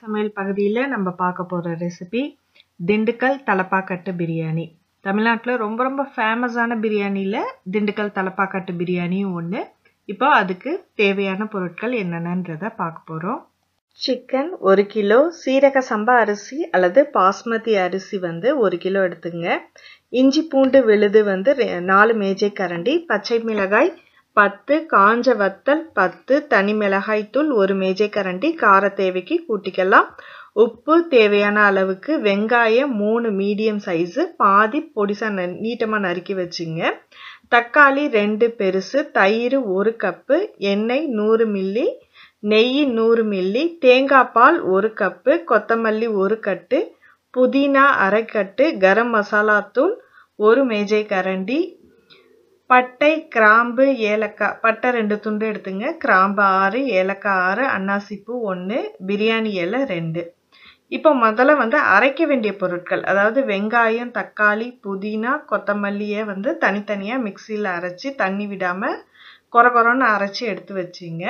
சமையல் பகுதியில் நம்ம பார்க்க போகிற ரெசிபி திண்டுக்கல் தலப்பாக்கட்டு பிரியாணி. தமிழ்நாட்டில் ரொம்ப ரொம்ப ஃபேமஸான பிரியாணியில் திண்டுக்கல் தலப்பாக்கட்டு பிரியாணியும் ஒன்று. இப்போ அதுக்கு தேவையான பொருட்கள் என்னென்னன்றதை பார்க்க போகிறோம். சிக்கன் 1 கிலோ, சீரக சம்பா அரிசி அல்லது பாஸ்மதி அரிசி 1 கிலோ எடுத்துங்க. இஞ்சி பூண்டு விழுது 4 மேஜை கரண்டி, பச்சை மிளகாய் 10, காஞ்ச வத்தல் 10, தனி மிளகாய் தூள் 1 மேஜை கரண்டி, கார தேவைக்கு கூட்டிக்கலாம். உப்பு தேவையான அளவுக்கு, வெங்காயம் 3 மீடியம் சைஸு, பாதி பொடிசா நீட்டமாக நறுக்கி வச்சுங்க. தக்காளி 2 பெருசு, தயிர் 1 கப்பு, எண்ணெய் 100 மில்லி, நெய் 100 மில்லி, தேங்காய் பால் 1 கப்பு, கொத்தமல்லி 1 கட்டு, புதினா அரை கட்டு, கரம் மசாலா தூள் 1 மேஜை கரண்டி, பட்டை கிராம்பு ஏலக்காய், பட்டை 2 துண்டு எடுத்துங்க, கிராம்பு 6, ஏலக்காய் 6, அன்னாசிப்பூ 1, பிரியாணி இலை 2. இப்போ முதல்ல அரைக்க வேண்டிய பொருட்கள், அதாவது வெங்காயம், தக்காளி, புதினா, கொத்தமல்லியை தனித்தனியாக மிக்சியில் அரைச்சி தண்ணி விடாமல் கொரன்னு அரைச்சி எடுத்து வச்சிங்க.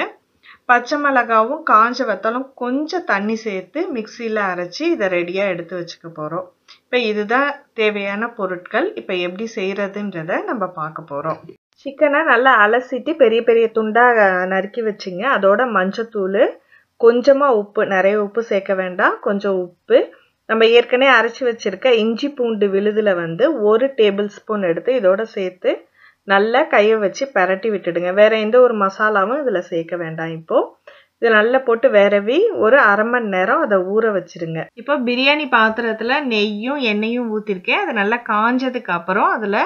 பச்சை மிளகாவும் காஞ்ச வத்தலும் கொஞ்சம் தண்ணி சேர்த்து மிக்சியில் அரைச்சி இதை ரெடியாக எடுத்து வச்சுக்க போகிறோம். இப்போ இதுதான் தேவையான பொருட்கள். இப்போ எப்படி செய்கிறதுன்றதை நம்ம பார்க்க போகிறோம். சிக்கனை நல்லா அலசிட்டு பெரிய பெரிய துண்டாக நறுக்கி வச்சுங்க. அதோட மஞ்சத்தூள், கொஞ்சமாக உப்பு, நிறைய உப்பு சேர்க்க வேண்டாம், கொஞ்சம் உப்பு. நம்ம ஏற்கனவே அரைச்சி வச்சுருக்க இஞ்சி பூண்டு விழுதில் 1 டேபிள் ஸ்பூன் எடுத்து இதோட சேர்த்து நல்லா கையை வச்சு பரட்டி விட்டுடுங்க. வேற எந்த ஒரு மசாலாவும் இதில் சேர்க்க வேண்டாம். இப்போது இது நல்லா போட்டு விரவி ஒரு அரை மணி நேரம் அதை ஊற வச்சிருங்க. இப்போ பிரியாணி பாத்திரத்தில் நெய்யும் எண்ணெயும் ஊற்றிருக்கேன். அது நல்லா காஞ்சதுக்கு அப்புறம் அதில்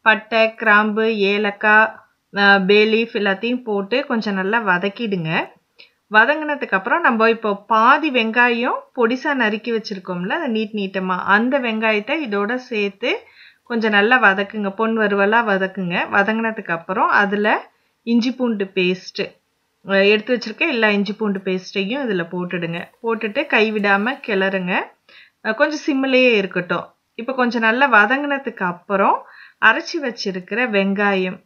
பட்டை, கிராம்பு, ஏலக்காய், பேலீஃப் எல்லாத்தையும் போட்டு கொஞ்சம் நல்லா வதக்கிடுங்க. வதங்கினதுக்கு அப்புறம் நம்ம இப்போ பாதி வெங்காயம் பொடிசா நறுக்கி வச்சிருக்கோம்ல, அதை நீட்டமாக அந்த வெங்காயத்தை இதோட சேர்த்து கொஞ்சம் நல்லா வதக்குங்க, பொன் வறுவலாக வதக்குங்க. வதங்கினதுக்கு அப்புறம் அதில் இஞ்சி பூண்டு பேஸ்ட்டு எடுத்து வச்சுருக்கேன், எல்லா இஞ்சி பூண்டு பேஸ்ட்டையும் இதில் போட்டுடுங்க. போட்டுட்டு கைவிடாமல் கிளறுங்க. கொஞ்சம் சிம்மிலேயே இருக்கட்டும். இப்போ கொஞ்சம் நல்லா வதங்கினதுக்கு அப்புறம் அரைச்சி வச்சிருக்கிற வெங்காயம்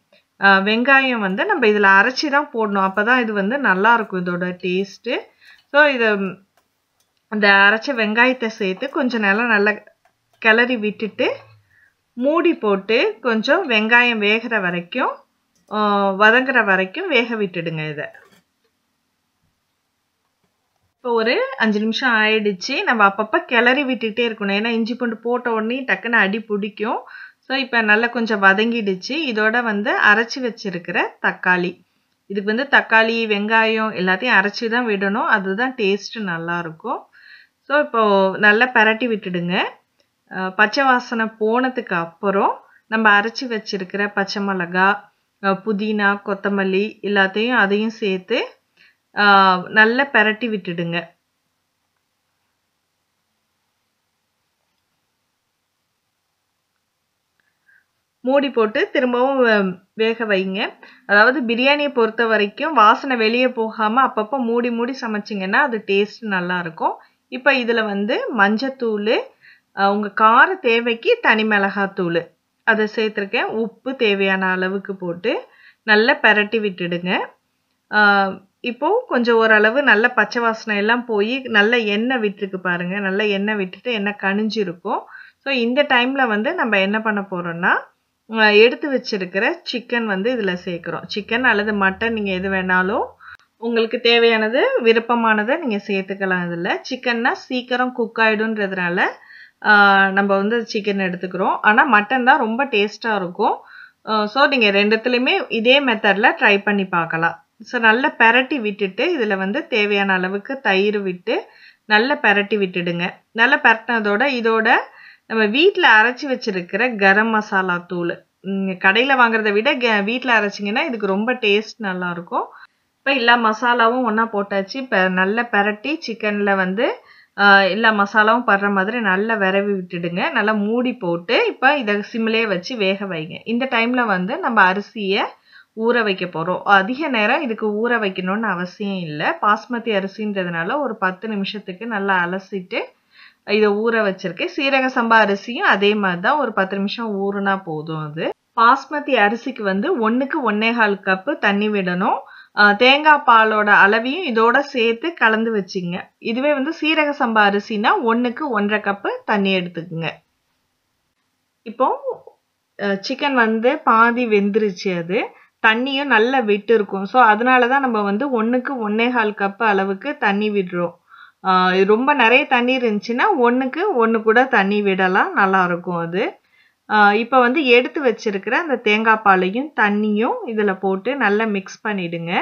நம்ம இதில் அரைச்சி தான் போடணும். அப்போ தான் இது நல்லாயிருக்கும் இதோட டேஸ்ட்டு. ஸோ இதை அந்த அரைச்ச வெங்காயத்தை சேர்த்து கொஞ்சம் நல்லா கிளறி விட்டுட்டு மூடி போட்டு கொஞ்சம் வெங்காயம் வேகிற வரைக்கும், வதங்குற வரைக்கும் வேக விட்டுடுங்க. இதை இப்போ ஒரு 5 நிமிஷம் ஆயிடுச்சு. நம்ம அப்பப்போ கிளறி விட்டுட்டே இருக்கணும், ஏன்னா இஞ்சி பூண்டு போட்ட உடனே டக்குன்னு அடி பிடிக்கும். ஸோ இப்போ நல்லா கொஞ்சம் வதங்கிடுச்சு. இதோட அரைச்சி வச்சிருக்கிற தக்காளி, இதுக்கு தக்காளி வெங்காயம் எல்லாத்தையும் அரைச்சி தான் விடணும், அதுதான் டேஸ்ட்டு நல்லாயிருக்கும். ஸோ இப்போது நல்லா பரட்டி விட்டுடுங்க. பச்சை வாசனை போனதுக்கு அப்புறம் நம்ம அரைச்சி வச்சிருக்கிற பச்சை மிளகா, புதினா, கொத்தமல்லி எல்லாத்தையும் அதையும் சேர்த்து நல்லா பரட்டி விட்டுடுங்க. மூடி போட்டு திரும்பவும் வேக வைங்க. அதாவது பிரியாணியை பொறுத்த வரைக்கும் வாசனை வெளியே போகாமல் அப்பப்போ மூடி மூடி சமைச்சிங்கன்னா அது டேஸ்ட் நல்லாயிருக்கும். இப்போ இதில் மஞ்சத்தூள், உங்கள் கார தேவைக்கு தனி மிளகாத்தூள் அதை சேர்த்துருக்கேன். உப்பு தேவையான அளவுக்கு போட்டு நல்லா பரட்டி விட்டுடுங்க. இப்போது கொஞ்சம் ஓரளவு நல்ல பச்சை வாசனை எல்லாம் போய் நல்ல எண்ணெய் விட்டுருக்கு பாருங்கள். நல்ல எண்ணெய் விட்டுட்டு எண்ணெய் கனிஞ்சிருக்கும். ஸோ இந்த டைமில் நம்ம என்ன பண்ண போகிறோன்னா, எடுத்து வச்சிருக்கிற சிக்கன் இதில் சேர்க்குறோம். சிக்கன் அல்லது மட்டன், நீங்கள் எது வேணாலும் உங்களுக்கு தேவையானது விருப்பமானதை நீங்கள் சேர்த்துக்கலாம். இதில் சிக்கன்னா சீக்கிரம் குக் ஆகிடுன்றதுனால நம்ம சிக்கன் எடுத்துக்கிறோம். ஆனால் மட்டன் தான் ரொம்ப டேஸ்ட்டாக இருக்கும். ஸோ நீங்கள் ரெண்டுத்துலேயுமே இதே மெத்தடில் ட்ரை பண்ணி பார்க்கலாம். ஸோ நல்லா பரட்டி விட்டுட்டு இதில் தேவையான அளவுக்கு தயிர் விட்டு நல்லா பரட்டி விட்டுடுங்க. நல்லா பரட்டினதோட இதோட நம்ம வீட்டில் அரைச்சி வச்சிருக்கிற கரம் மசாலா தூள், கடையில் வாங்குறத விட வீட்டில் அரைச்சிங்கன்னா இதுக்கு ரொம்ப டேஸ்ட் நல்லாயிருக்கும். இப்போ எல்லா மசாலாவும் ஒன்றா போட்டாச்சு. இப்போ நல்லா பரட்டி சிக்கனில் எல்லா மசாலாவும் படுற மாதிரி நல்லா விரவி விட்டுடுங்க. நல்லா மூடி போட்டு இப்போ இதை சிம்மிலே வச்சு வேக வைங்க. இந்த டைமில் நம்ம அரிசியை ஊற வைக்க போகிறோம். அதிக நேரம் இதுக்கு ஊற வைக்கணும்னு அவசியம் இல்லை. பாஸ்மதி அரிசின்றதுனால ஒரு 10 நிமிஷத்துக்கு நல்லா அலசிட்டு இதை ஊற வச்சிருக்கேன். சீரக சம்பா அரிசியும் அதே மாதிரி தான், ஒரு 10 நிமிஷம் ஊறுனா போதும். அது பாஸ்மதி அரிசிக்கு 1க்கு 1.25 கப்பு தண்ணி விடணும். தேங்காய் பாலோட அளவையும் இதோட சேர்த்து கலந்து வச்சுங்க. இதுவே வந்து சீரக சம்பா அரிசினா 1க்கு 1.5 கப்பு தண்ணி எடுத்துக்குங்க. இப்போ சிக்கன் வந்து பாதி வெந்துருச்சு, அது தண்ணியும் நல்லா விட்டு இருக்கும். ஸோ அதனால தான் நம்ம வந்து 1க்கு 1.25 கப்பு அளவுக்கு தண்ணி விடுறோம். ரொம்ப நிறைய தண்ணி இருந்துச்சுன்னா 1க்கு 1 கூட தண்ணி விடலாம், நல்லா இருக்கும் அது. இப்போ வந்து எடுத்து வச்சிருக்கிற அந்த தேங்காய் பாலையும் தண்ணியும் இதில் போட்டு நல்லா மிக்ஸ் பண்ணிடுங்க.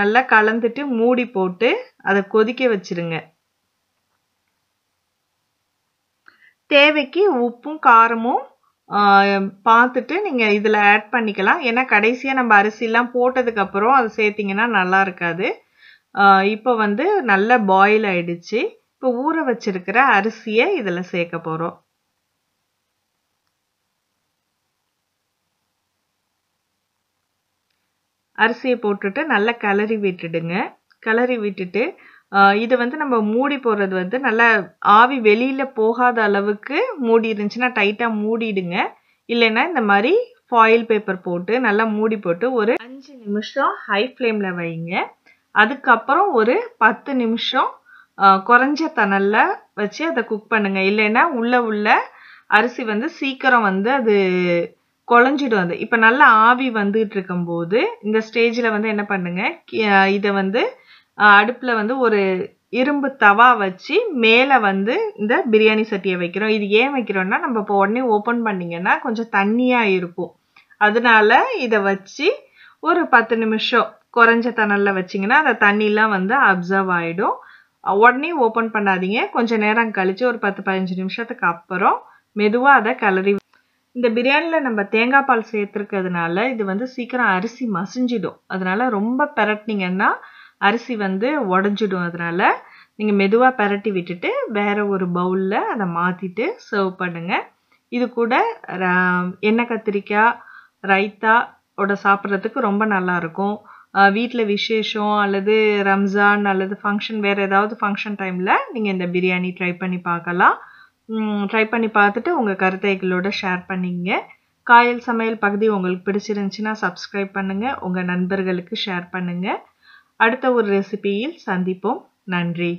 நல்லா கலந்துட்டு மூடி போட்டு அதை கொதிக்க வச்சிருங்க. தேவைக்கு உப்பும் காரமும் பார்த்துட்டு நீங்கள் இதில் ஆட் பண்ணிக்கலாம். ஏன்னா கடைசியாக நம்ம அரிசிலாம் போட்டதுக்கு அப்புறம் அதை சேர்த்திங்கன்னா நல்லா இருக்காது. இப்போ வந்து நல்லா பாயில் ஆயிடுச்சு. இப்போ ஊற வச்சிருக்கிற அரிசியை இதில் சேர்க்க போகிறோம். அரிசியை போட்டுட்டு நல்லா கிளறி விட்டுடுங்க. கிளறி விட்டுட்டு இது வந்து நம்ம மூடி போடுறது வந்து நல்லா ஆவி வெளியில போகாத அளவுக்கு மூடி இருந்துச்சுன்னா டைட்டாக மூடிடுங்க. இல்லைன்னா இந்த மாதிரி ஃபாயில் பேப்பர் போட்டு நல்லா மூடி போட்டு ஒரு 5 நிமிஷம் ஹை ஃப்ளேமில் வைங்க. அதுக்கப்புறம் ஒரு 10 நிமிஷம் குறைஞ்ச தணலில் வச்சு அதை குக் பண்ணுங்க. இல்லைன்னா உள்ள அரிசி வந்து சீக்கிரம் வந்து அது குழஞ்சிடும். அது இப்போ நல்லா ஆவி வந்துட்டு இருக்கும்போது இந்த ஸ்டேஜில் வந்து என்ன பண்ணுங்க, இதை வந்து அடுப்பில் வந்து ஒரு இரும்பு தவா வச்சு மேலே வந்து இந்த பிரியாணி சட்டியை வைக்கிறோம். இது ஏன் வைக்கிறோம்னா, நம்ம இப்போ உடனே ஓப்பன் பண்ணிங்கன்னா கொஞ்சம் தண்ணியாக இருக்கும். அதனால இதை வச்சு ஒரு 10 நிமிஷம் குறைஞ்ச தணலில் வச்சிங்கன்னா அந்த தண்ணிலாம் வந்து அப்சர்வ் ஆகிடும். உடனே ஓப்பன் பண்ணாதீங்க. கொஞ்சம் நேரம் கழித்து ஒரு 10-15 நிமிஷத்துக்கு அப்புறம் மெதுவாக அதை கிளறி. இந்த பிரியாணியில் நம்ம தேங்காய் பால் சேர்த்துருக்கிறதுனால இது வந்து சீக்கிரம் அரிசி மசிஞ்சிடும். அதனால ரொம்ப பெரட்டினீங்கன்னா அரிசி வந்து உடஞ்சிடும். அதனால நீங்கள் மெதுவாக பெரட்டி விட்டுட்டு வேற ஒரு பவுலில் அதை மாற்றிட்டு சர்வ் பண்ணுங்க. இது கூட எண்ணெய் கத்திரிக்காய் ரைத்தாவோட சாப்பிட்றதுக்கு ரொம்ப நல்லாயிருக்கும். வீட்டில் விசேஷம் அல்லது ரம்ஜான் அல்லது ஃபங்க்ஷன், வேறு ஏதாவது ஃபங்க்ஷன் டைமில் நீங்கள் இந்த பிரியாணி ட்ரை பண்ணி பார்க்கலாம். ட்ரை பண்ணி பார்த்துட்டு உங்கள் கருத்தை எங்களோட ஷேர் பண்ணிங்க. காயல் சமையல் பகுதி உங்களுக்கு பிடிச்சிருந்துச்சுன்னா சப்ஸ்கிரைப் பண்ணுங்கள், உங்கள் நண்பர்களுக்கு ஷேர் பண்ணுங்கள். அடுத்த ஒரு ரெசிபியில் சந்திப்போம். நன்றி.